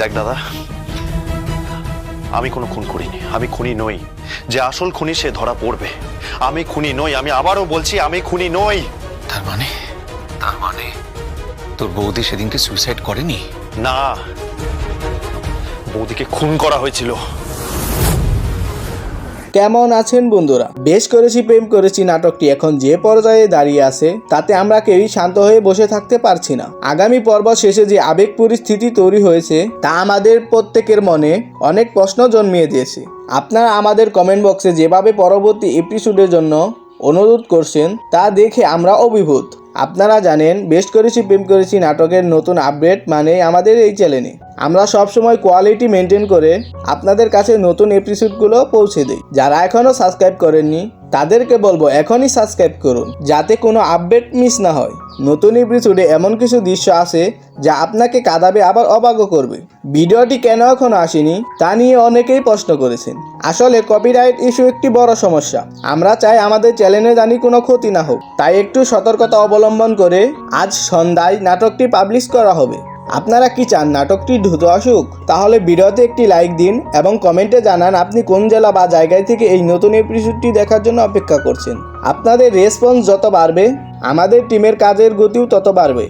দেখ দাদা, আমি কোনো খুন করিনি, আমি খুনি নই। যে আসল খুনি সে ধরা পড়বে। আমি খুনি নই, আমি আবারও বলছি আমি খুনি নই। তার মানে তোর বৌদি সেদিনকে সুইসাইড করেনি? না, বৌদিকে খুন করা হয়েছিল। কেমন আছেন বন্ধুরা? বেশ করেছি প্রেম করেছি নাটকটি এখন যে পর্যায়ে দাঁড়িয়ে আছে তাতে আমরা কেউই শান্ত হয়ে বসে থাকতে পারছি না। আগামী পর্ব শেষে যে আবেগ পরিস্থিতি তৈরি হয়েছে তা আমাদের প্রত্যেকের মনে অনেক প্রশ্ন জন্মিয়ে দিয়েছে। আপনারা আমাদের কমেন্ট বক্সে যেভাবে পরবর্তী এপিসোডের জন্য অনুরোধ করছেন তা দেখে আমরা অভিভূত। আপনারা জানেন বেশ করেছি প্রেম করেছি নাটকের নতুন আপডেট মানে আমাদের এই চ্যানেলে আমরা সবসময় কোয়ালিটি মেনটেন করে আপনাদের কাছে নতুন এপিসোডগুলো পৌঁছে দিই। যারা এখনও সাবস্ক্রাইব করেননি তাদেরকে বলবো এখনই সাবস্ক্রাইব করুন যাতে কোনো আপডেট মিস না হয়। নতুন এপিসোডে এমন কিছু দৃশ্য আছে যা আপনাকে কাঁদাবে আবার অবাকও করবে। ভিডিওটি কেন এখনো আসেনি তা নিয়ে অনেকেই প্রশ্ন করেছেন। আসলে কপিরাইট ইস্যু একটি বড় সমস্যা। আমরা চাই আমাদের চ্যানেলে জানি কোনো ক্ষতি না হোক, তাই একটু সতর্কতা অবলম্বন করে আজ সন্ধ্যায় নাটকটি পাবলিশ করা হবে। আপনারা কি চান নাটকটি দ্রুত আসুক? তাহলে ভিডিওতে একটি লাইক দিন এবং কমেন্টে জানান আপনি কোন জেলা বা জায়গায় থেকে এই নতুন এপিসোডটি দেখার জন্য অপেক্ষা করছেন। আপনাদের রেসপন্স যত বাড়বে আমাদের টিমের কাজের গতিও তত বাড়বে।